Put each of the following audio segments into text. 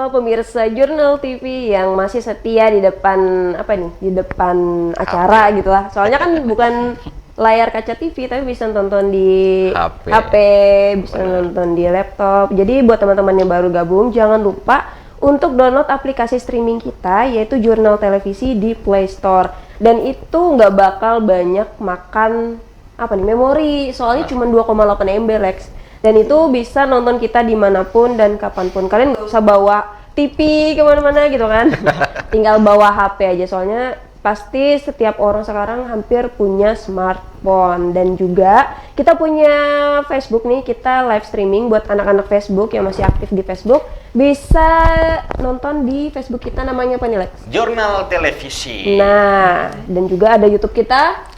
halo pemirsa Jurnal TV yang masih setia di depan di depan acara gitu lah. Soalnya kan bukan layar kaca TV tapi bisa nonton di HP, bisa nonton di laptop. Jadi buat teman-teman yang baru gabung jangan lupa untuk download aplikasi streaming kita yaitu Jurnal Televisi di Play Store. Dan itu nggak bakal banyak makan memori, soalnya cuma 2,8 MB Lex. Dan itu bisa nonton kita dimanapun dan kapanpun. Kalian nggak usah bawa TV kemana-mana gitu kan. Tinggal bawa HP aja, soalnya pasti setiap orang sekarang hampir punya smartphone. Dan juga kita punya Facebook nih, kita live streaming buat anak-anak Facebook yang masih aktif di Facebook. Bisa nonton di Facebook kita, namanya apa nih Lex? Jurnal Televisi. Nah, dan juga ada YouTube kita.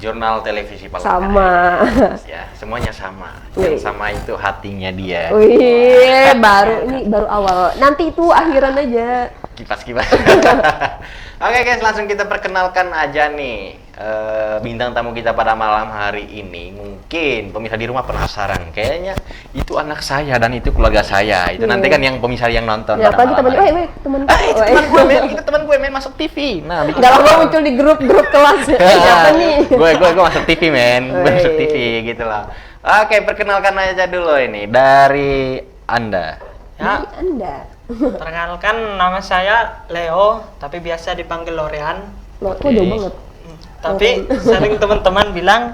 Jurnal Televisi Palangkaraya. Sama. Ya, semuanya sama. Yang sama itu hatinya dia. Wih, baru awal. Nanti itu akhiran aja. Kipas-kipas. Oke guys, langsung kita perkenalkan aja nih bintang tamu kita pada malam hari ini. Mungkin pemirsa di rumah penasaran, kayaknya itu anak saya dan itu keluarga saya. Itu nanti kan yang pemirsa yang nonton. Ya, apalagi temen gue, itu teman gue main masuk TV. Nah, nggak lama muncul di grup kelas. Siapa nih? Gue masuk TV masuk TV gitu loh. Oke, perkenalkan aja dulu ini dari Anda. Ya, Dari Anda. perkenalkan nama saya Leo, tapi biasa dipanggil Lorean. Loh, kok jauh banget? Tapi sering teman-teman bilang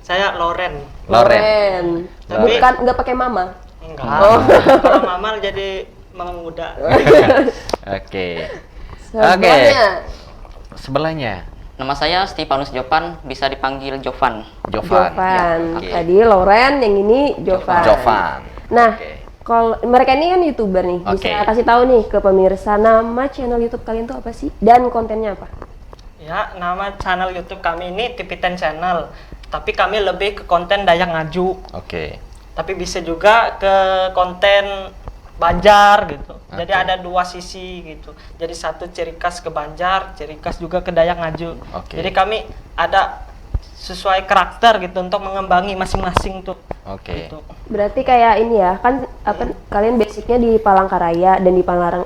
saya Loren. Loren. Tapi- Bukan, nggak pakai mama. Enggak. Oh. Kalau Mamal jadi Mama Muda. Oke. Sebelahnya. Sebelahnya Nama saya Stefanus Jovan, bisa dipanggil Jovan. Jovan. Jovan. Oke. Tadi Loren, yang ini Jovan. Jovan. Nah, Oke. kalau mereka ini kan YouTuber nih, bisa Oke. kasih tahu nih ke pemirsa nama channel YouTube kalian tuh apa sih dan kontennya apa? Ya, nama channel YouTube kami ini Tipitan Channel. Tapi kami lebih ke konten Dayak Ngaju. Oke. Tapi bisa juga ke konten Banjar gitu. Jadi Oke. ada dua sisi gitu. Jadi satu ciri khas ke Banjar, ciri khas juga ke Dayak Ngaju. Oke. Jadi kami ada sesuai karakter gitu untuk mengembangi masing-masing tuh. Oke. Gitu. Berarti kayak ini ya, kan kalian basicnya di Palangkaraya dan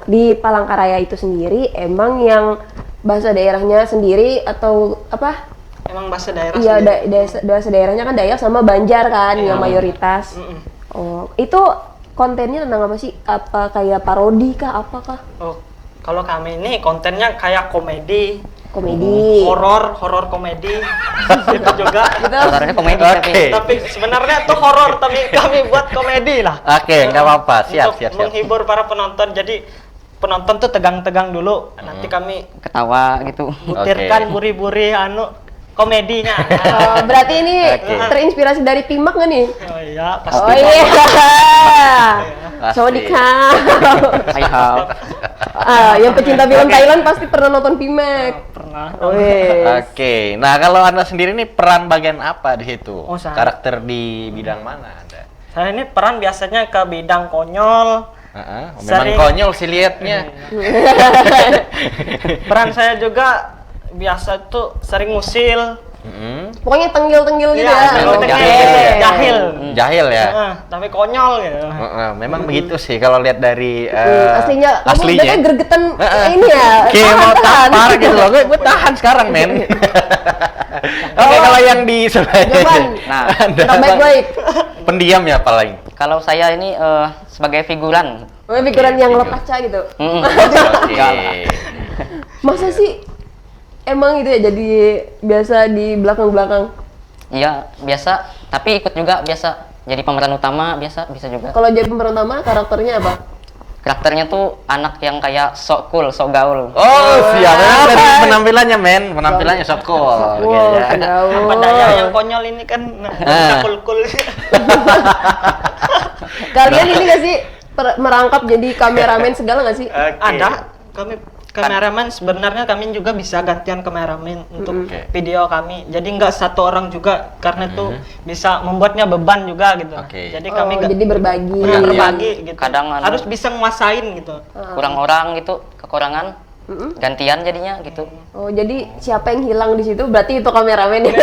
di Palangkaraya itu sendiri emang yang bahasa daerahnya sendiri atau apa? Emang bahasa daerah Iya, sendiri. bahasa daerahnya kan Dayak sama Banjar kan Iya. yang mayoritas. Mm-mm. Oh, itu kontennya tentang apa sih? Apa kayak parodi kah, apakah? Oh, kalau kami ini kontennya kayak komedi, Komedi. horor komedi, itu juga. Horornya komedi Oke. Tapi sebenarnya itu horor, tapi kami buat komedi lah. Oke, nggak apa-apa. Siap. Untuk menghibur para penonton. Jadi penonton tuh tegang-tegang dulu. Nanti kami Ketawa gitu. butirkan Oke. buri-buri komedinya. Oh, berarti ini Oke. terinspirasi dari Pimak nggak nih? Oh iya, pasti. Oh iya. Pasti. Sawadikap. Hai hao. Yang pecinta film Thailand pasti pernah nonton Pimak. Pernah. Oke. Nah, kalau Anda sendiri nih peran bagian apa di situ? Oh, saya- Karakter di bidang mana Anda? Saya ini peran biasanya ke bidang konyol. Memang Sering- konyol sih liatnya. Peran saya juga biasa tuh sering ngusil. Pokoknya tenggil-tenggil gitu Iya, ya. tenggil-tenggil. Oke. Jahil. Jahil ya. Tapi konyol gitu. Memang begitu sih kalau lihat dari Aslinya, kamu aslinya. udah gregetan ini ya. Kayak mau tahan. tampar gitu loh. Gue tahan sekarang, men. Oke, kalau yang di sebelah Jovan, Nah, Anda Anak baik-baik. pendiam ya paling. Kalau saya ini sebagai figuran. Pikiran yang Oke, lo kaca gitu. Mm-mm. Oke. Masa sih emang gitu ya, jadi biasa di belakang-belakang? Iya, biasa. Tapi ikut juga biasa. Jadi pemeran utama biasa, bisa juga. Kalau jadi pemeran utama karakternya apa? Karakternya tuh anak yang kayak sok cool, sok gaul. Oh, siap. Memang dari penampilannya, men. Penampilannya sok cool. Gitu Wow, ya. gaul. Padahal yang konyol ini kan kul-kul. Kalian ini gak sih merangkap jadi kameramen segala gak sih? Oke. Ada kami kameramen, sebenarnya kami juga bisa gantian kameramen untuk Oke. video kami. Jadi nggak satu orang juga, karena itu bisa membuatnya beban juga gitu. Oke. Jadi kami nggak jadi berbagi. benar berbagi gitu. Kadang harus bisa nguasain gitu. Kurang orang gitu, kekurangan. Gantian jadinya gitu. Oh, jadi siapa yang hilang di situ berarti itu kameramen ya?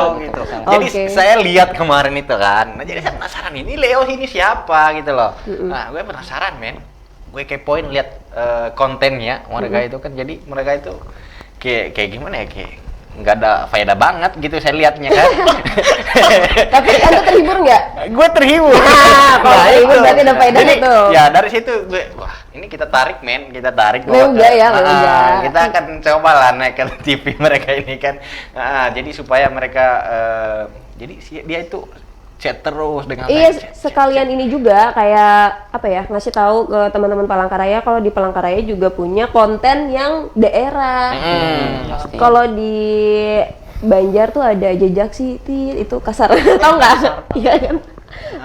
Oh, gitu. Jadi Oke. saya lihat kemarin itu kan. Nah, jadi saya penasaran ini Leo ini siapa gitu loh. Nah, gue penasaran, men. gue kepoin lihat kontennya mereka itu kan, jadi mereka itu kayak gimana ya, kayak nggak ada faedah banget gitu saya lihatnya kan. Tapi Anda terhibur nggak? Gue terhibur. Kalau terhibur berarti ada faedahnya Jadi, tuh. ya dari situ gue, wah ini kita tarik kita tarik. Enggak ya, enggak. Kita akan coba lah naik ke TV mereka ini kan. Jadi supaya mereka, jadi dia itu chat terus dengan Iya, saya, chat. sekalian ini juga kayak apa ya, ngasih tahu ke teman-teman Palangkaraya kalau di Palangkaraya juga punya konten yang daerah. Pasti. Kalau di Banjar tuh ada jejak sih, itu kasar. Tahu nggak? Iya kan?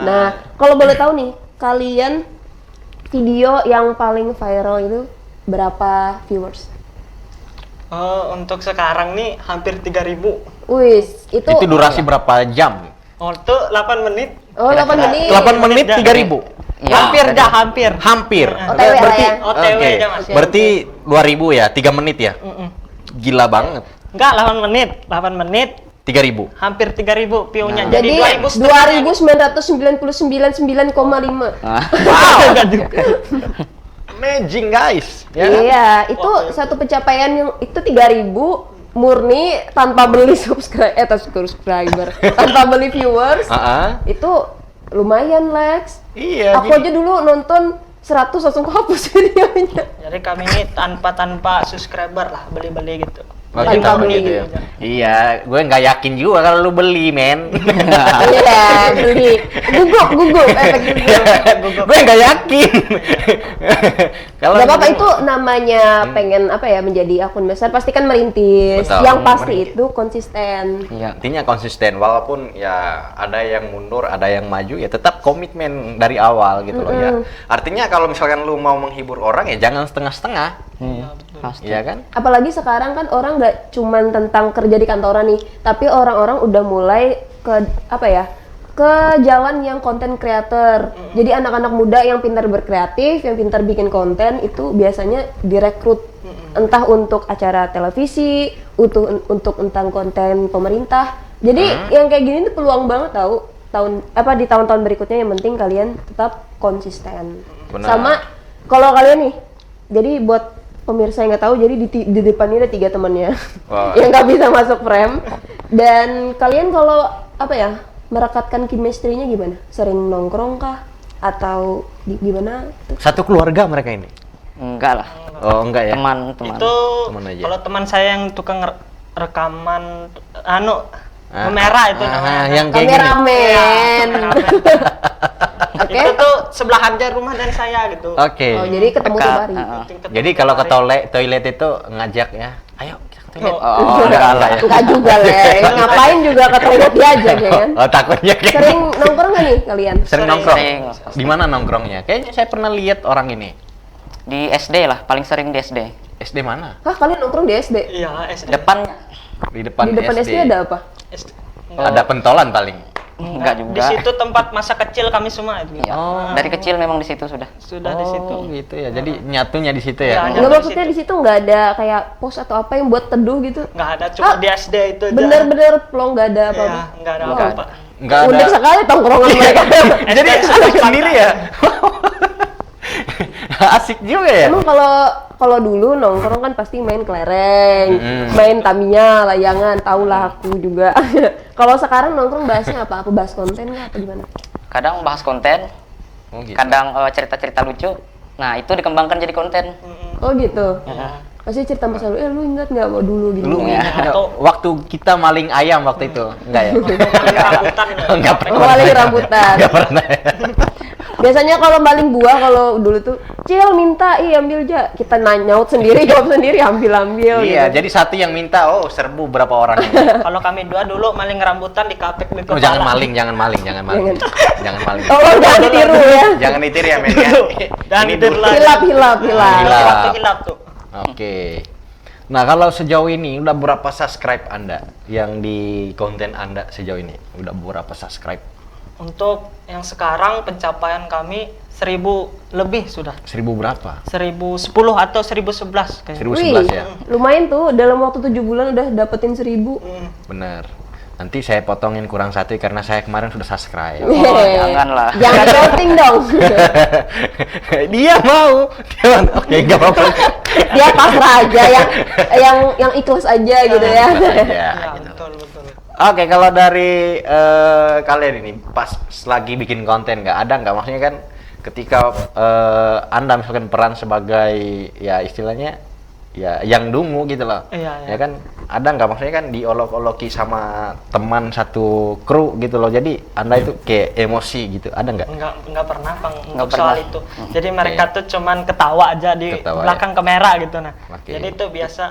Nah, kalau boleh tahu nih, kalian video yang paling viral itu berapa viewers? Untuk sekarang nih hampir 3.000. Wis, itu Durasi berapa jam? Untuk 8 menit. Oh, 8 menit. 8 menit 3.000. Iya. Hampir dah, hampir. Hampir. OTW lah Berarti ya. OTW oke. aja, Mas. Berarti 2.000 ya, 3 menit ya. Gila banget. Enggak, 8 menit. 8 menit 3.000. hampir 3.000 view-nya. Jadi 2.999,5. Wow. Amazing guys. Ya kan? Iya, itu satu pencapaian yang itu 3.000 murni tanpa beli subscriber, tanpa beli viewers. Itu lumayan, Lex. Iya. Aku aja dulu nonton 100 langsung kehapus videonya. Jadi kami ini tanpa subscriber lah, beli-beli gitu. Oh, Tanpa kita beli. begitu ya. Iya, gue nggak yakin juga kalau lu beli, men. Iya, beli. Gugup, efek gugup. Gue nggak yakin. Kalau Gak apa-apa, itu namanya pengen apa ya, menjadi akun besar pasti kan merintis. Betul, Yang pasti merintis. itu konsisten. Iya. intinya konsisten, walaupun ya ada yang mundur, ada yang maju, ya tetap komitmen dari awal gitu loh ya. Artinya kalau misalkan lu mau menghibur orang ya jangan setengah-setengah. Pasti. Iya kan? Apalagi sekarang kan orang nggak cuman tentang kerja di kantoran nih, tapi orang-orang udah mulai ke apa ya, ke jalan yang konten creator. Jadi anak-anak muda yang pintar berkreatif, yang pintar bikin konten itu biasanya direkrut entah untuk acara televisi, untuk tentang konten pemerintah. Jadi yang kayak gini tuh peluang banget tahu di tahun-tahun berikutnya. Yang penting kalian tetap konsisten. Benar. Sama kalau kalian nih, jadi buat pemirsa yang nggak tahu, jadi di depannya ada 3 temannya Wah. yang nggak bisa masuk frame. Dan kalian kalau apa ya, merekatkan chemistry-nya gimana? Sering nongkrong kah? Atau gimana? Satu keluarga mereka ini. Enggak lah. Oh, enggak ya? Teman-teman. Itu Teman aja. kalau teman saya yang tukang rekaman kamera itu namanya. yang kayak gini. Kameramen. Oke. Itu tuh sebelah aja rumah dan saya gitu. Oke. Oh, jadi ketemu Dekat, tiap hari. Jadi kalau ke toilet itu ngajak ya, ayo kita ke toilet. Oh, enggak lah ya. Enggak juga, Le. Ngapain juga ke toilet diajak ya kan? Oh, takutnya kayak Sering nongkrong nggak nih kalian? Sering nongkrong. Sering. Di mana nongkrongnya? Kayaknya saya pernah lihat orang ini. Di SD lah, paling sering di SD. SD mana? Hah, kalian nongkrong di SD? Iya, SD. Depan Di depan, Di depan SD ada apa? SD. Ada pentolan paling. enggak juga. Di situ tempat masa kecil kami semua itu. Iya. Dari kecil memang di situ sudah. Sudah di situ. Oh, gitu ya. Jadi nyatunya di situ Iya, ya. nyatu. Nggak, maksudnya di situ nggak ada kayak pos atau apa yang buat teduh gitu? Nggak ada, cuma di SD itu aja. Bener-bener plong, nggak ada apa-apa. Iya, nggak ada Wow. apa-apa. Enggak Unik ada. sekali tongkrongan mereka. Jadi asik sendiri ya. Asik juga ya. Emang kalau dulu nongkrong kan pasti main kelereng, main Tamiya, layangan, tau lah aku juga. Kalau sekarang nongkrong bahasnya apa? Apa bahas konten nggak? Apa gimana? Kadang bahas konten, Oh, gitu. kadang cerita-cerita lucu. Nah, itu dikembangkan jadi konten. Oh gitu. Pasti cerita masa lalu. Lu ingat nggak mau dulu gitu? Lu Ya. ada waktu kita maling ayam waktu itu. Enggak ya? Rambutan. Enggak pernah. Oh, maling rambutan. Enggak pernah. Ya. Biasanya kalau maling buah, kalau dulu tuh, Cil minta, ambil aja. Kita nyaut sendiri, jawab sendiri, ambil. Iya, gitu. jadi satu yang minta, oh serbu berapa orang. Kalau kami dua dulu maling rambutan di kapek di Oh, kepala. jangan maling. Jangan maling. Jangan maling. Tolong jangan ditiru ya. Jangan ditiru ya, men ya. Jangan Ini ditiru dulu. lagi. Hilap. Hilap. Waktu hilap tuh. Oke. Nah, kalau sejauh ini udah berapa subscribe Anda yang di konten Anda sejauh ini? Udah berapa subscribe? Untuk yang sekarang pencapaian kami 1.000 lebih sudah. 1000 berapa? 1.010 atau 1.011 kayaknya. 1011 ya? Lumayan tuh, dalam waktu 7 bulan udah dapetin 1.000. Bener. Nanti saya potongin kurang 1 karena saya kemarin sudah subscribe. Oh, janganlah. Jangan voting dong. Dia mau. Oke, nggak apa-apa. Dia pasrah aja yang ikhlas aja gitu ya. Ya, Ya, gitu. betul. Oke, kalau dari kalian ini pas lagi bikin konten ada nggak maksudnya kan ketika Anda misalkan peran sebagai ya istilahnya ya yang dungu gitu loh. Iya. Ya kan ada nggak maksudnya kan diolok-oloki sama teman satu kru gitu loh. Jadi Anda itu kayak emosi gitu. Ada nggak? Nggak pernah Bang untuk pernah. soal itu. Jadi mereka tuh cuman ketawa aja di Ketawa, belakang kamera gitu nah. Oke. Jadi itu biasa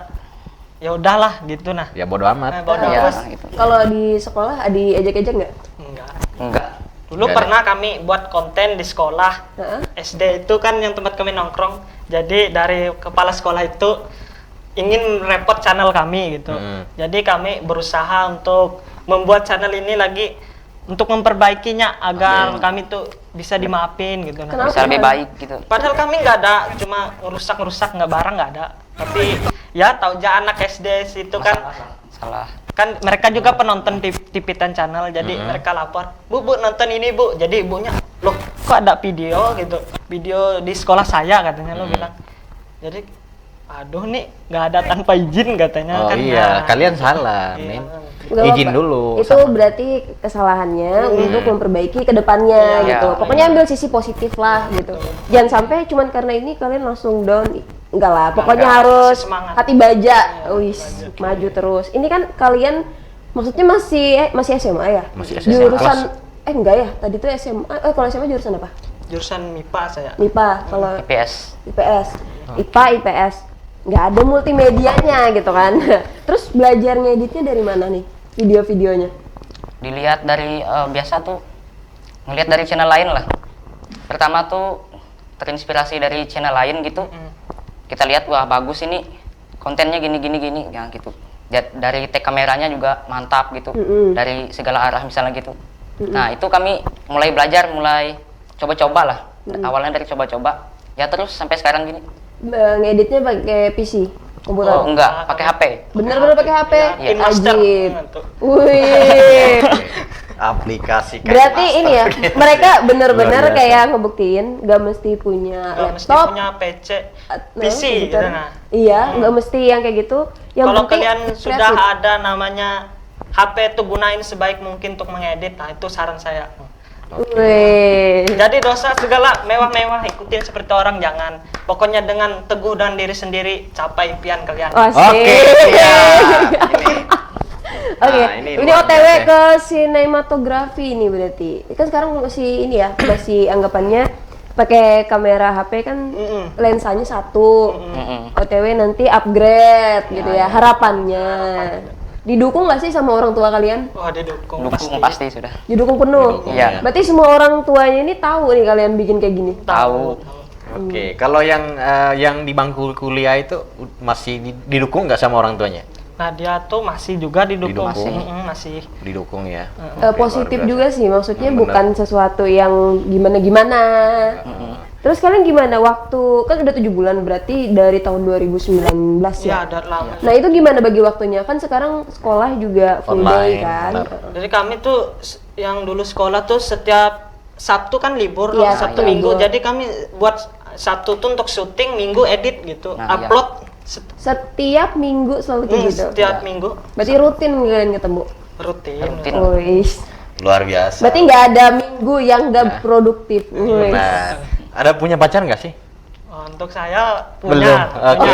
ya udahlah gitu nah. Ya bodo amat. Bodoh Iya, terus. gitu. Kalau di sekolah diejek-ejek nggak? Enggak. Enggak. Dulu Nggak ada. pernah kami buat konten di sekolah. Heeh. SD itu kan yang tempat kami nongkrong. Jadi dari kepala sekolah itu ingin repot channel kami gitu. Jadi kami berusaha untuk membuat channel ini lagi untuk memperbaikinya agar kami tuh bisa dimaafin gitu. Nah. Kenapa? Bisa lebih baik gitu. Padahal kami nggak ada, cuma ngerusak nggak barang nggak ada. Tapi ya tahu aja anak SD situ kan Salah. kan mereka juga penonton Tipitan Channel, jadi mereka lapor, bu nonton ini bu, jadi ibunya, loh kok ada video gitu, video di sekolah saya katanya lo bilang, jadi aduh nih nggak ada tanpa izin katanya Oh kan. iya, Nah, kalian salah, iya. men. Nggak Izin apa-apa. dulu. Itu berarti kesalahannya untuk memperbaiki ke depannya Iya. gitu. Pokoknya ambil sisi positif lah gitu. Jangan sampai cuman karena ini kalian langsung down. Enggak lah, pokoknya Enggak, harus masih semangat. hati baja. Wis, maju terus. Ini kan kalian maksudnya masih SMA ya? Masih SMA. Jurusan enggak ya? Tadi tuh SMA. Kalau SMA jurusan apa? Jurusan MIPA saya. MIPA. Kalau IPS. IPS. IPA, IPS. Nggak ada multimedianya gitu kan. Terus belajar ngeditnya dari mana nih? Video-videonya? Dilihat dari biasa tuh ngelihat dari channel lain lah. Pertama tuh terinspirasi dari channel lain gitu. Kita lihat wah bagus ini kontennya gini ya gitu. Dari take kameranya juga mantap gitu. Dari segala arah misalnya gitu. Nah, itu kami mulai belajar, mulai coba-coba lah. Awalnya dari coba-coba. Ya terus sampai sekarang gini. Ngeditnya pakai PC? Komputer? Oh, enggak, pakai HP. Bener-bener pakai HP? Iya, Master. Ajib. Tuh. Wih. Aplikasi kayak Berarti master ini ya, gitu. mereka bener-bener Luar biasa. kayak ngebuktiin gak mesti punya Nggak mesti laptop, punya PC, nah, PC gitu komputer. nah. Iya, nggak mesti yang kayak gitu. Yang Kalau penting kalian sudah kreatif. ada namanya HP itu gunain sebaik mungkin untuk mengedit, nah itu saran saya. Wih. Jadi dosa segala mewah-mewah ikutin seperti orang jangan. Pokoknya dengan teguh dan diri sendiri capai impian kalian. Asik. Oke, siap. Oke, Nah, ini luar OTW biasa. ke sinematografi ini berarti. Kan sekarang masih ini ya, masih anggapannya pakai kamera HP kan lensanya satu. OTW nanti upgrade gitu ya, harapannya. Didukung nggak sih sama orang tua kalian? Wah didukung Dukung pasti sudah. Didukung penuh. Didukung, Iya. Berarti semua orang tuanya ini tahu nih kalian bikin kayak gini. Tahu. Oke, kalau yang di bangku kuliah itu masih didukung nggak sama orang tuanya? Nah dia tuh masih juga didukung. Didukung. Masih. Didukung ya. Positif juga sih, maksudnya Bener. bukan sesuatu yang gimana-gimana. Terus kalian gimana waktu, kan udah 7 bulan berarti dari tahun 2019 Ya ya? ada lama. Nah itu gimana bagi waktunya? Kan sekarang sekolah juga full Online, day kan? benar. Jadi kami tuh yang dulu sekolah tuh setiap Sabtu kan libur, Iya, Sabtu iya. Minggu. Libur. Jadi kami buat Sabtu tuh untuk syuting, Minggu edit gitu, Nah, iya. upload Setiap minggu selalu kayak gitu? setiap Minggu Berarti rutin kalian ketemu? rutin. Wih. Luar biasa. Berarti nggak ada minggu yang nggak produktif. Wih. Benar. Ada punya pacar nggak sih? Untuk saya Belum. punya. Oke.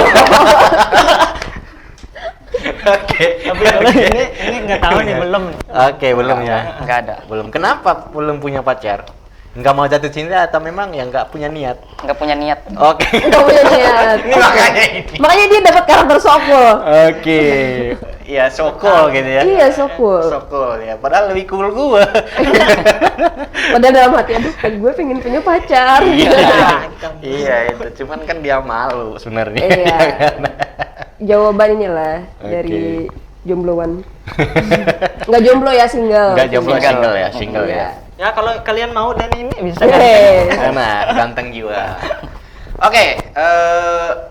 Oke. Tapi kalau ini nggak tahu nih belum. Oke, belum ya. Enggak ada. Belum. Kenapa belum punya pacar? Nggak mau jatuh cinta atau memang yang nggak punya niat? Enggak punya niat. Oke. Nggak punya niat. Ini makanya ini. Makanya dia dapat karakter sokul. Oke. Ya, sokol gitu ya. Iya, sokul. Sokol ya. Padahal lebih cool gua. Padahal dalam hati, aduh gue pengen punya pacar. Iya, itu. Cuman kan dia malu sebenarnya. Iya. Jawaban inilah Oke. dari jombloan. Nggak jomblo ya, single. Enggak jomblo, Single. single ya, single Iya. ya. Ya kalau kalian mau dan ini bisa kan? Yeay. Nah, ganteng jiwa. Oke,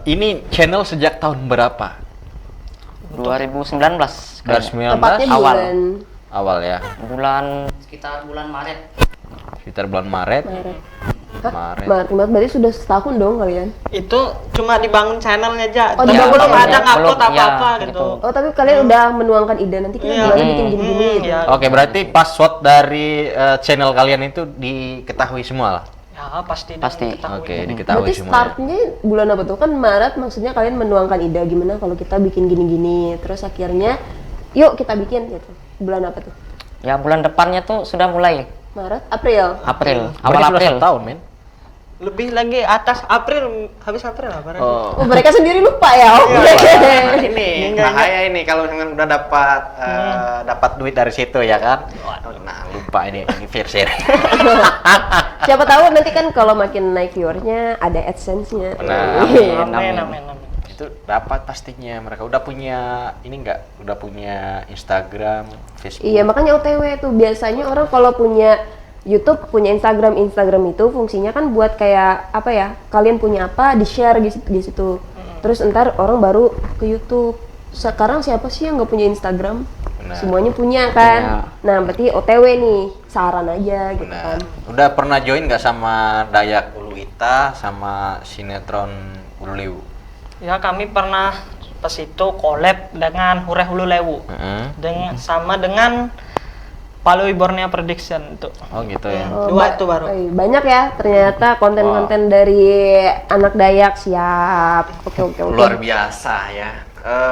ini channel sejak tahun berapa? 2019. Dari 19? Tepatnya Awal. bulan Awal ya. Sekitar bulan Maret. Sekitar bulan Maret. Maret berarti sudah setahun dong kalian. Itu cuma dibangun channelnya aja. Oh, Tapi dibangun belum aja. ada ngupload Belum, apa-apa ya, gitu. gitu. Oh tapi kalian udah menuangkan ide nanti kita Iya. gimana bikin gini-gini gitu. Iya. Oke, berarti password dari channel kalian itu diketahui semua lah. Ya, pasti. Pasti. diketahui. Oke, diketahui Berarti semua. Ya. startnya bulan apa tuh? Kan Maret maksudnya kalian menuangkan ide gimana kalau kita bikin gini-gini. Terus akhirnya yuk kita bikin gitu. Bulan apa tuh? Ya bulan depannya tuh sudah mulai Maret, April. April, Berarti awal sudah April. 1 tahun, men. Lebih lagi atas April, habis April apa? Oh. Oh, mereka sendiri lupa ya. Oke. Nah, ini bahaya ini kalau misalkan udah dapat duit dari situ ya kan. Nah, lupa ini versi. Siapa tahu nanti kan kalau makin naik viewersnya ada AdSense-nya. Benar. Iya. Amin, amin, amin. Itu dapat pastinya. Mereka udah punya ini enggak? Udah punya Instagram, Facebook. Iya, makanya OTW tuh biasanya orang kalau punya YouTube, punya Instagram itu fungsinya kan buat kayak apa ya? Kalian punya apa di-share di situ. Terus ntar orang baru ke YouTube. Sekarang siapa sih yang nggak punya Instagram? Benar. Semuanya punya kan. Nah, berarti OTW nih, saran aja gitu kan. Benar. Udah pernah join nggak sama Dayak Ulu Ita sama sinetron Ulu Lewu? Ya, kami pernah pas itu collab dengan Hureh Hulu Lewu. Sama dengan Palui Borneo Prediction itu. Oh gitu ya. Dua itu baru. Banyak ya ternyata konten-konten dari anak Dayak siap. Oke. Luar biasa ya.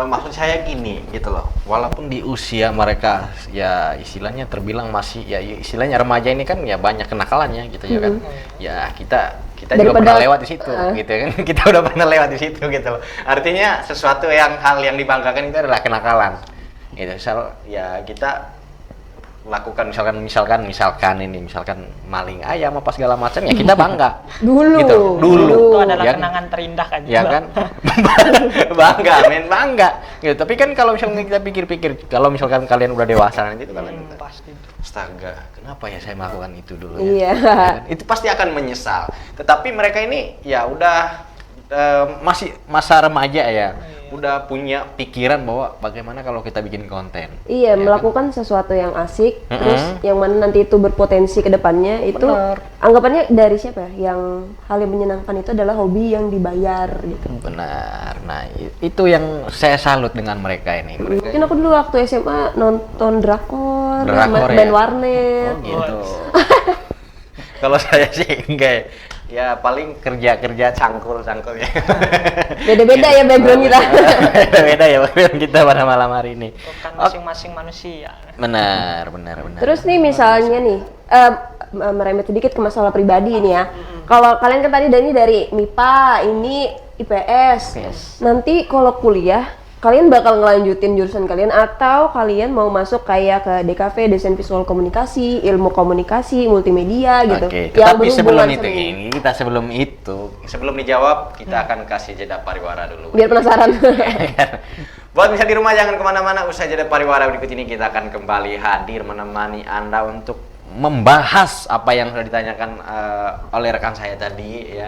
Maksud saya gini gitu loh. Walaupun di usia mereka ya istilahnya terbilang masih ya istilahnya remaja ini kan ya banyak kenakalannya gitu ya kan. Ya kita juga Daripada- pernah lewat di situ gitu kan. Kita udah pernah lewat di situ gitu loh. Artinya sesuatu hal yang dibanggakan itu adalah kenakalan. Gitu. Ya kita lakukan misalkan maling ayam apa segala macam ya kita bangga. Dulu. Gitu. Dulu. Itu adalah Ya. kenangan terindah kan. Ya kan? bangga gitu. Tapi kan kalau misalnya kita pikir-pikir kalau misalkan kalian udah dewasa nanti itu kalian Pasti. astaga, kenapa ya saya melakukan itu dulu Iya. ya? Kan? Itu pasti akan menyesal. Tetapi mereka ini ya udah masih masa remaja ya. Udah punya pikiran bahwa bagaimana kalau kita bikin konten. Iya, Ya melakukan sesuatu yang asik, terus yang mana nanti itu berpotensi ke depannya itu anggapannya dari siapa ya? Yang hal yang menyenangkan itu adalah hobi yang dibayar gitu. Benar. Nah, itu yang saya salut dengan mereka ini. Mereka Mungkin aku dulu waktu SMA nonton drakor, Drakor ya? band warnet. Oh, gitu. Kalau saya sih enggak ya. Ya paling kerja cangkul ya. Beda-beda ya background kita. Beda ya background kita pada malam hari ini. Bukan masing-masing manusia. Benar. Terus nih misalnya nih, merembet sedikit ke masalah pribadi ini ya. Kalau kalian kan tadi dari MIPA, ini IPS. Nanti kalau kuliah, kalian bakal ngelanjutin jurusan kalian atau kalian mau masuk kayak ke DKV, Desain Visual Komunikasi, Ilmu Komunikasi, Multimedia gitu. Oke, yang tetapi berhubungan sebelum itu, sebelum dijawab kita akan kasih jeda pariwara dulu. biar penasaran. Buat bisa di rumah jangan kemana-mana, usai jeda pariwara berikut ini kita akan kembali hadir menemani Anda untuk membahas apa yang sudah ditanyakan oleh rekan saya tadi ya.